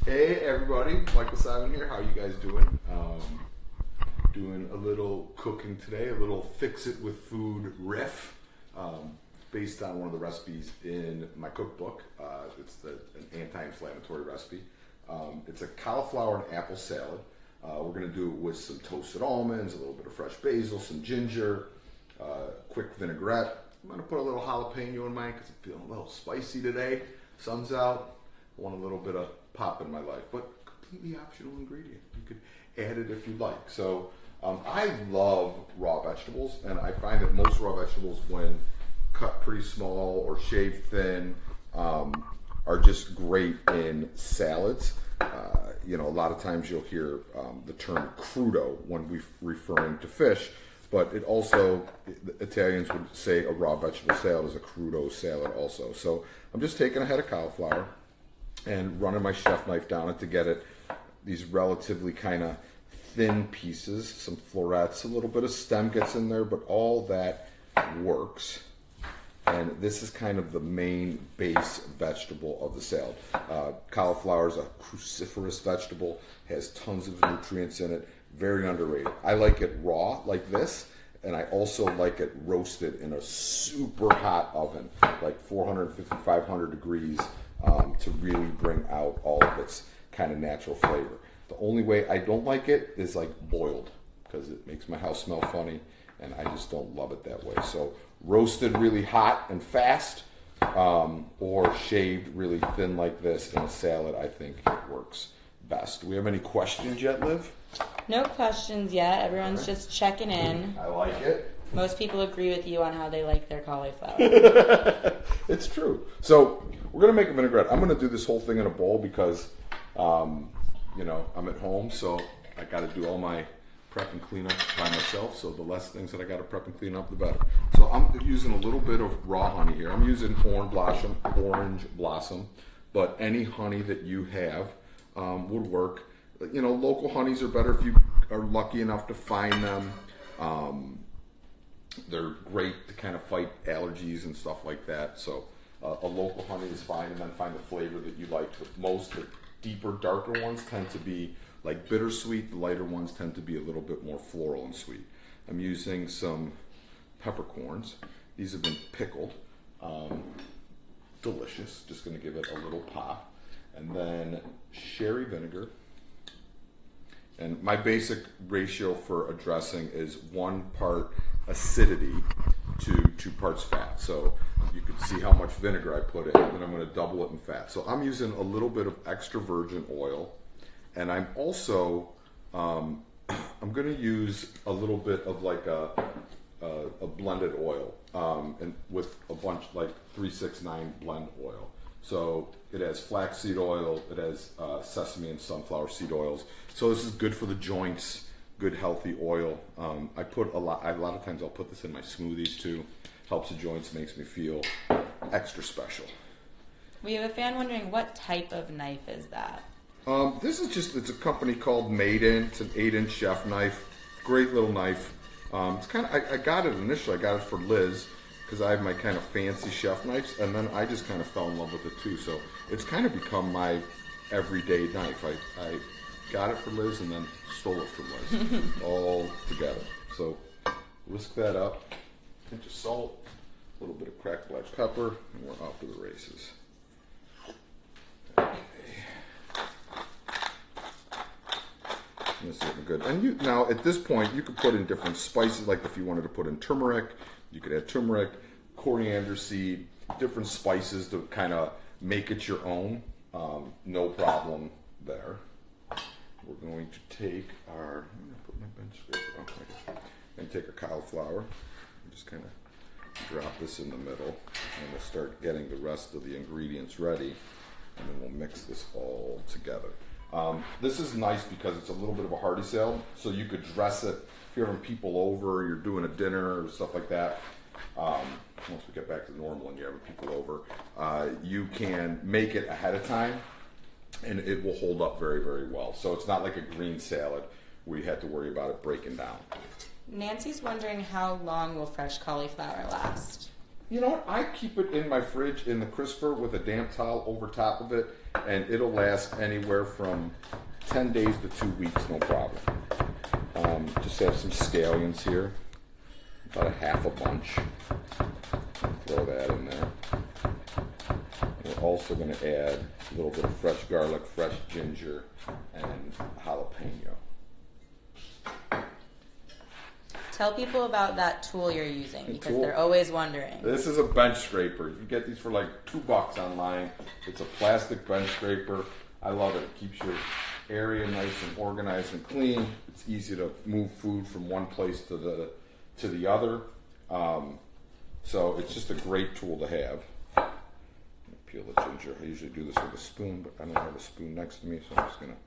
Hey everybody, Michael Symon here. How you guys doing? Doing a little cooking today, a little fix it with food riff, based on one of the recipes in my cookbook. It's an anti-inflammatory recipe. It's a cauliflower and apple salad. We're going to do it with some toasted almonds, a little bit of fresh basil, some ginger, quick vinaigrette. I'm going to put a little jalapeno in mine because I'm feeling a little spicy today. Sun's out. I want a little bit of pop in my life, but completely optional ingredient. You could add it if you like. So I love raw vegetables, and I find that most raw vegetables, when cut pretty small or shaved thin, are just great in salads. A lot of times you'll hear the term crudo when we're referring to fish, but it also, the Italians would say a raw vegetable salad is a crudo salad also. So I'm just taking a head of cauliflower and running my chef knife down it to get it these relatively kind of thin pieces, some florets, a little bit of stem gets in there, but all that works. And this is kind of the main base vegetable of the salad. Cauliflower is a cruciferous vegetable, has tons of nutrients in it, very underrated. I like it raw like this, and I also like it roasted in a super hot oven, like 450, 500 degrees, to really bring out all of its kind of natural flavor. The only way I don't like it is like boiled, because it makes my house smell funny, and I just don't love it that way. So roasted really hot and fast, or shaved really thin like this in a salad, I think it works best. Do we have any questions yet, Liv? No questions yet. Everyone's just checking in. I like it. Most people agree with you on how they like their cauliflower. It's true. So we're going to make a vinaigrette. I'm going to do this whole thing in a bowl because, I'm at home, so I got to do all my prep and clean up by myself. So the less things that I got to prep and clean up, the better. So I'm using a little bit of raw honey here. I'm using orange blossom, but any honey that you have would work. Local honeys are better if you are lucky enough to find them. They're great to kind of fight allergies and stuff like that. So a local honey is fine, and then find the flavor that you like. But most the deeper, darker ones tend to be like bittersweet. The lighter ones tend to be a little bit more floral and sweet. I'm using some peppercorns. These have been pickled. Delicious. Just going to give it a little pop. And then sherry vinegar. And my basic ratio for a dressing is 1 part acidity to 2 parts fat. So you can see how much vinegar I put in, and then I'm going to double it in fat. So I'm using a little bit of extra virgin oil, and I'm also I'm going to use a little bit of like a blended oil, and with a bunch like 369 blend oil. So it has flaxseed oil, it has sesame and sunflower seed oils. So this is good for the joints, good healthy oil. I put a lot of times I'll put this in my smoothies too. Helps the joints, makes me feel extra special. We have a fan wondering, what type of knife is that? This is it's a company called Made In. It's an 8-inch chef knife. Great little knife. It's kind of, I got it initially, I got it for Liz, because I have my kind of fancy chef knives, and then I just kind of fell in love with it too. So it's kind of become my everyday knife. I got it for Liz and then stole it from Liz, all together. So whisk that up, pinch of salt, a little bit of cracked black pepper, and we're off to the races. Okay. This is looking good. And now at this point, you could put in different spices, like if you wanted to put in turmeric, you could add turmeric, coriander seed, different spices to kind of make it your own. No problem there. We're going to take our, I'm going to put my bench scraper on here. And take our cauliflower and just kind of drop this in the middle. And we'll start getting the rest of the ingredients ready. And then we'll mix this all together. This is nice because it's a little bit of a hearty salad, so you could dress it if you're having people over, you're doing a dinner or stuff like that. Once we get back to normal and you're having people over, you can make it ahead of time, and it will hold up very, very well. So it's not like a green salad where you have to worry about it breaking down. Nancy's wondering, how long will fresh cauliflower last? You know what? I keep it in my fridge in the crisper with a damp towel over top of it, and it'll last anywhere from 10 days to 2 weeks, no problem. Just have some scallions here, about a half a bunch. Throw that in there. We're also going to add a little bit of fresh garlic, fresh ginger, and jalapeno. Tell people about that tool you're using because they're always wondering. This is a bench scraper. You get these for like $2 online. It's a plastic bench scraper. I love it. It keeps your area nice and organized and clean. It's easy to move food from one place to the other. So it's just a great tool to have. Peel the ginger. I usually do this with a spoon, but I don't have a spoon next to me, so I'm just gonna.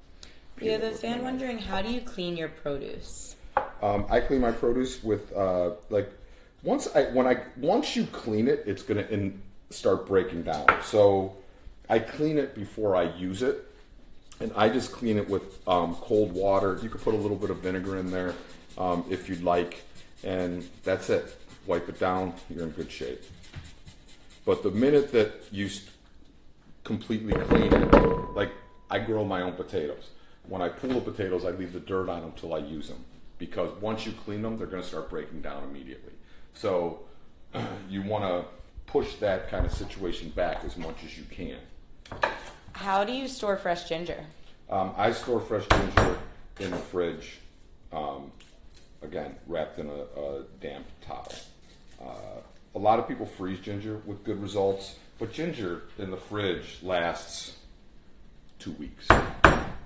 We have a fan wondering, how do you clean your produce? I clean my produce with once you clean it, it's gonna start breaking down. So I clean it before I use it, and I just clean it with cold water. You could put a little bit of vinegar in there if you'd like, and that's it. Wipe it down, you're in good shape. But the minute that you completely clean it, like I grow my own potatoes. When I pull the potatoes, I leave the dirt on them till I use them. Because once you clean them, they're going to start breaking down immediately. So you want to push that kind of situation back as much as you can. How do you store fresh ginger? I store fresh ginger in the fridge, again, wrapped in a damp towel. A lot of people freeze ginger with good results, but ginger in the fridge lasts 2 weeks.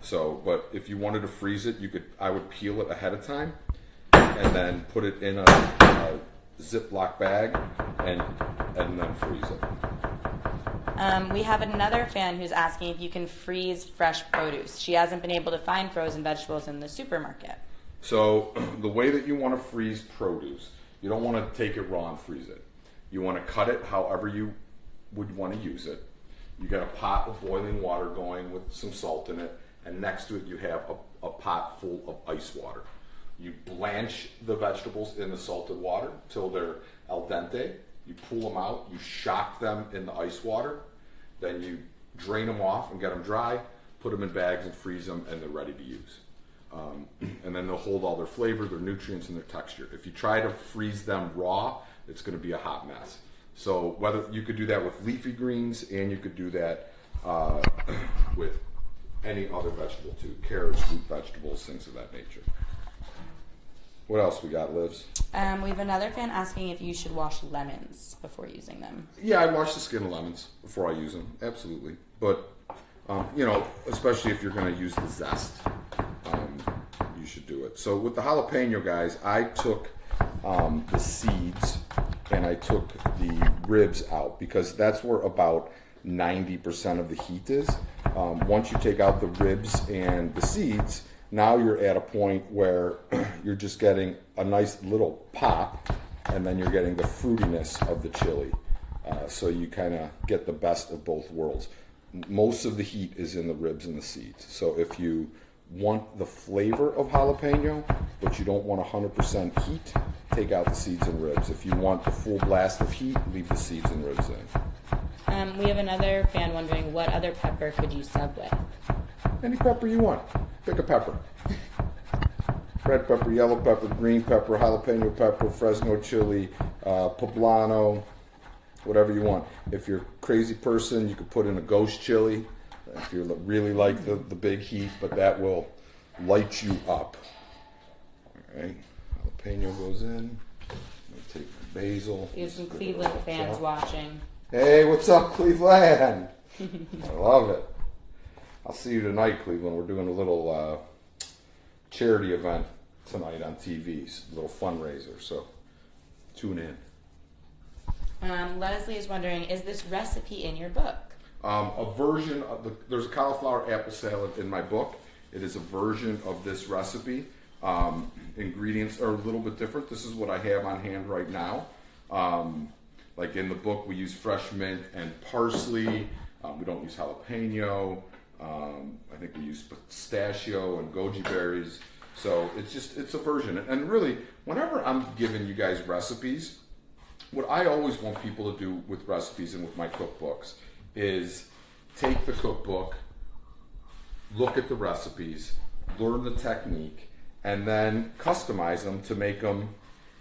So, but if you wanted to freeze it, I would peel it ahead of time and then put it in a Ziploc bag and then freeze it. We have another fan who's asking if you can freeze fresh produce. She hasn't been able to find frozen vegetables in the supermarket. So the way that you want to freeze produce, you don't want to take it raw and freeze it. You want to cut it however you would want to use it. You got a pot of boiling water going with some salt in it, and next to it you have a pot full of ice water. You blanch the vegetables in the salted water till they're al dente. You pull them out, you shock them in the ice water, then you drain them off and get them dry, put them in bags and freeze them, and they're ready to use. And then they'll hold all their flavor, their nutrients, and their texture. If you try to freeze them raw, it's going to be a hot mess. So whether you could do that with leafy greens, and you could do that with any other vegetable too, carrots, root vegetables, things of that nature. What else we got, Liz? We have another fan asking if you should wash lemons before using them. Yeah, I wash the skin of lemons before I use them, absolutely. But, especially if you're going to use the zest, you should do it. So with the jalapeno, guys, I took the seeds and I took the ribs out because that's where about 90% of the heat is. Once you take out the ribs and the seeds, now you're at a point where you're just getting a nice little pop, and then you're getting the fruitiness of the chili. So you kind of get the best of both worlds. Most of the heat is in the ribs and the seeds. So if you want the flavor of jalapeno, but you don't want 100% heat, take out the seeds and ribs. If you want the full blast of heat, leave the seeds and ribs in. We have another fan wondering what other pepper could you sub with? Any pepper you want. Pick a pepper. Red pepper, yellow pepper, green pepper, jalapeno pepper, Fresno chili, poblano, whatever you want. If you're a crazy person, you could put in a ghost chili if you really like the big heat, but that will light you up. All right, jalapeno goes in. Take the basil. We have some Cleveland fans watching. Hey, what's up, Cleveland? I love it. I'll see you tonight, Cleveland. We're doing a little charity event tonight on TV, a little fundraiser, so tune in. Leslie is wondering, is this recipe in your book? A version of there's a cauliflower apple salad in my book. It is a version of this recipe. Ingredients are a little bit different. This is what I have on hand right now. Like in the book, we use fresh mint and parsley. We don't use jalapeno. I think we use pistachio and goji berries. So it's a version. And really, whenever I'm giving you guys recipes, what I always want people to do with recipes and with my cookbooks is take the cookbook, look at the recipes, learn the technique, and then customize them to make them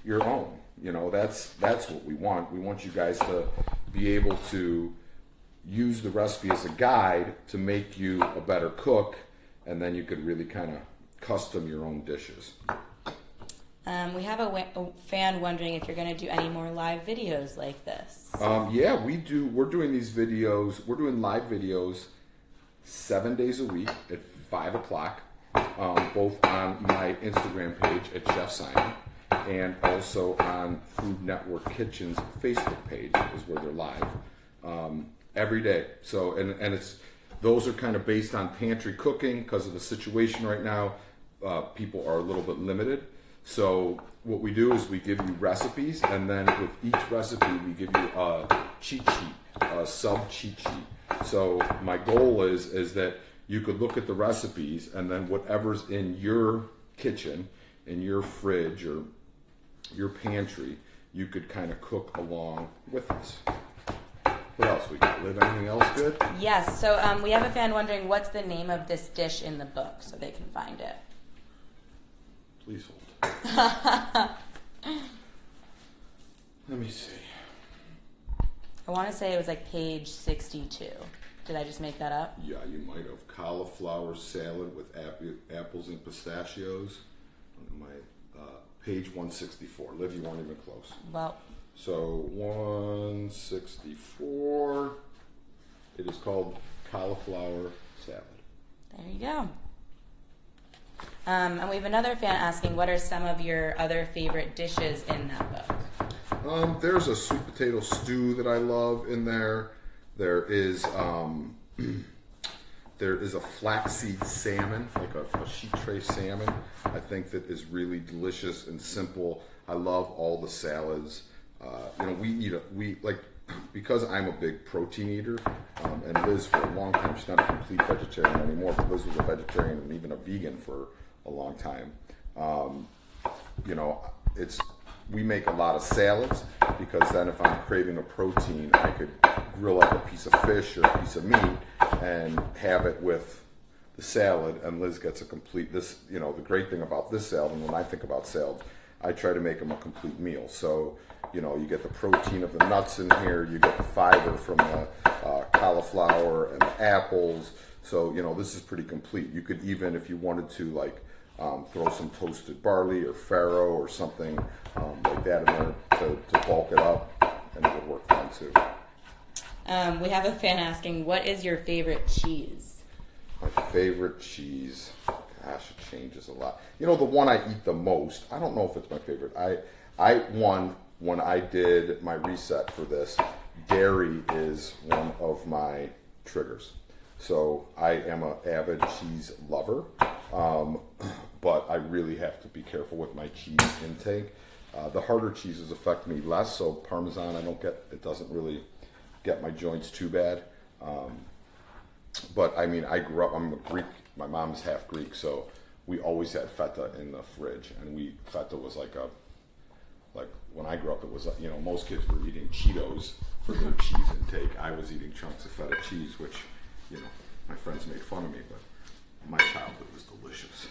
your own. You know, that's what we want. We want you guys to be able to use the recipe as a guide to make you a better cook, and then you could really kind of custom your own dishes. We have a fan wondering if you're going to do any more live videos like this. Yeah, we do. We're doing these videos. We're doing live videos 7 days a week at 5 o'clock, both on my Instagram page at Chef Simon, and also on Food Network Kitchen's Facebook page is where they're live every day. So, and those are kind of based on pantry cooking because of the situation right now. People are a little bit limited. So what we do is we give you recipes, and then with each recipe we give you a cheat sheet, a sub cheat sheet. So my goal is that you could look at the recipes, and then whatever's in your kitchen, in your fridge, or your pantry, you could kind of cook along with us. What else we got? Liv, anything else good? Yes, so we have a fan wondering what's the name of this dish in the book so they can find it. Please hold. Let me see. I want to say it was like page 62. Did I just make that up? Yeah, you might have. Cauliflower salad with apples and pistachios. On my page 164. Liv, you weren't even close. Well. So 164. It is called cauliflower salad. There you go. And we have another fan asking, what are some of your other favorite dishes in that book? There's a sweet potato stew that I love in there. There is a flaxseed salmon, like a sheet tray salmon. I think that is really delicious and simple. I love all the salads. Because I'm a big protein eater, and Liz for a long time, she's not a complete vegetarian anymore, but Liz was a vegetarian and even a vegan for a long time. We make a lot of salads, because then if I'm craving a protein, I could grill up a piece of fish or a piece of meat and have it with the salad, and Liz gets a complete, the great thing about this salad, and when I think about salads, I try to make them a complete meal. So, you get the protein of the nuts in here, you get the fiber from the cauliflower and the apples. So, this is pretty complete. You could even, if you wanted to, throw some toasted barley or farro or something like that in there to bulk it up, and it would work fine too. We have a fan asking, what is your favorite cheese? My favorite cheese, gosh, it changes a lot. The one I eat the most, I don't know if it's my favorite. When I did my reset for this, dairy is one of my triggers. So I am an avid cheese lover, but I really have to be careful with my cheese intake. The harder cheeses affect me less, so Parmesan it doesn't really get my joints too bad. But I mean, I'm a Greek, my mom's half Greek, so we always had feta in the fridge, and feta was like when I grew up, it was most kids were eating Cheetos for their cheese intake. I was eating chunks of feta cheese, which my friends made fun of me, but my childhood was delicious.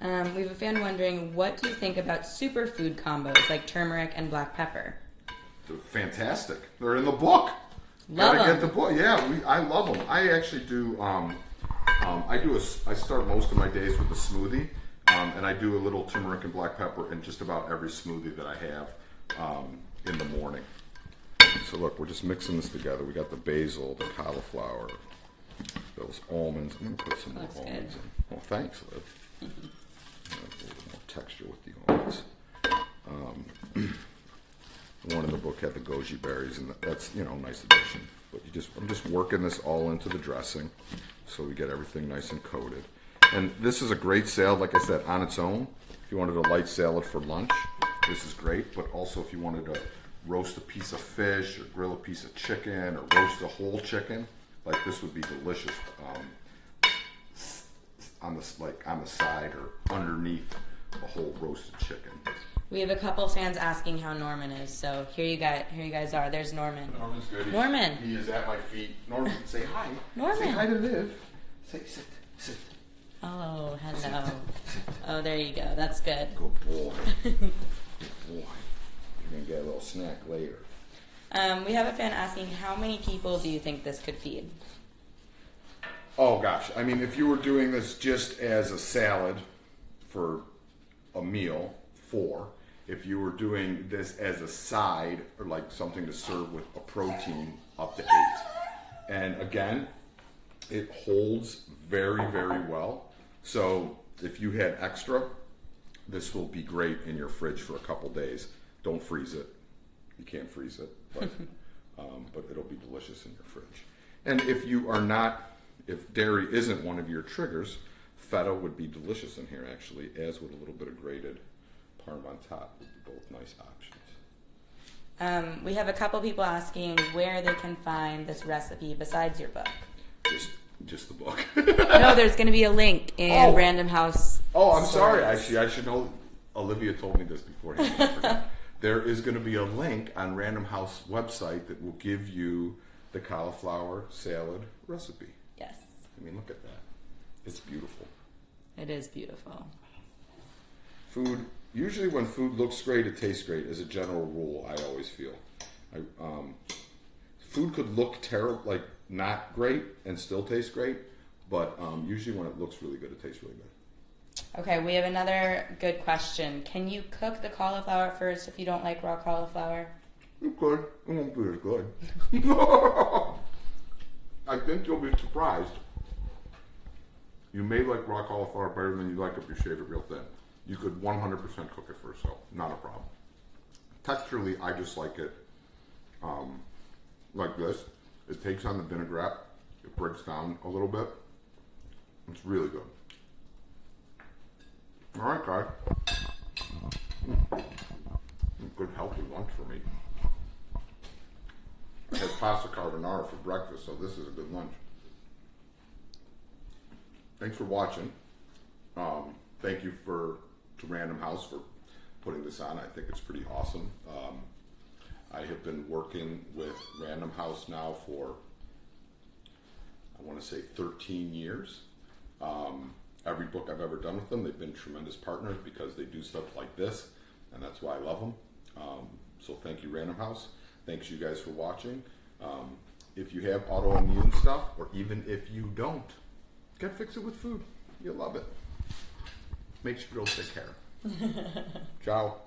We have a fan wondering, what do you think about superfood combos like turmeric and black pepper? They're fantastic. They're in the book. Love Gotta them. get the book. Yeah, I love them. I actually do. I start most of my days with a smoothie, and I do a little turmeric and black pepper in just about every smoothie that I have in the morning. So look, we're just mixing this together. We got the basil, the cauliflower, those almonds. I'm gonna put some more almonds in. Well, thanks, Liv. A little more texture with the almonds. The one in the book had the goji berries, and that's nice addition. But I'm just working this all into the dressing, so we get everything nice and coated. And this is a great salad, like I said, on its own. If you wanted a light salad for lunch, this is great. But also, if you wanted to roast a piece of fish or grill a piece of chicken or roast a whole chicken, like this would be delicious on the side or underneath a whole roasted chicken. We have a couple fans asking how Norman is, so here you guys are. There's Norman. Norman's good. Norman. He is at my feet. Norman, say hi. Norman. Say hi to Liv. Say sit. Oh, hello. Sit. Oh, there you go. That's good. Good boy. Good boy. You're gonna get a little snack later. We have a fan asking, how many people do you think this could feed? Oh gosh, I mean, if you were doing this just as a salad for a meal, 4. If you were doing this as a side or like something to serve with a protein, up to 8. And again, it holds very, very well. So if you had extra, this will be great in your fridge for a couple days. Don't freeze it. You can't freeze it, but it'll be delicious in your fridge. And if you are not, if dairy isn't one of your triggers, feta would be delicious in here actually, as would a little bit of grated Parm on top. Would be both nice options. We have a couple people asking where they can find this recipe besides your book. Just the book. No, there's going to be a link in Random House. Oh, I'm sorry. Actually, I should know. Olivia told me this beforehand. I forgot. There is going to be a link on Random House website that will give you the cauliflower salad recipe. Yes. I mean, look at that. It's beautiful. It is beautiful. Food, usually when food looks great, it tastes great. As a general rule, I always feel. Food could look terrible, like not great and still taste great, but usually when it looks really good, it tastes really good. Okay, we have another good question. Can you cook the cauliflower first if you don't like raw cauliflower? You could. It won't be as good. I think you'll be surprised. You may like raw cauliflower better than you like if you shave it real thin. You could 100% cook it first, so not a problem. Texturally, I just like it like this. It takes on the vinaigrette. It breaks down a little bit. It's really good. All right, guys. Good healthy lunch for me. I had pasta carbonara for breakfast, so this is a good lunch. Thanks for watching. Thank you to Random House for putting this on. I think it's pretty awesome. I have been working with Random House now for, I want to say 13 years. Every book I've ever done with them, they've been tremendous partners because they do stuff like this, and that's why I love them. So thank you, Random House. Thanks you guys for watching. If you have autoimmune stuff, or even if you don't, go fix it with food. You'll love it. Makes you feel take care. Ciao.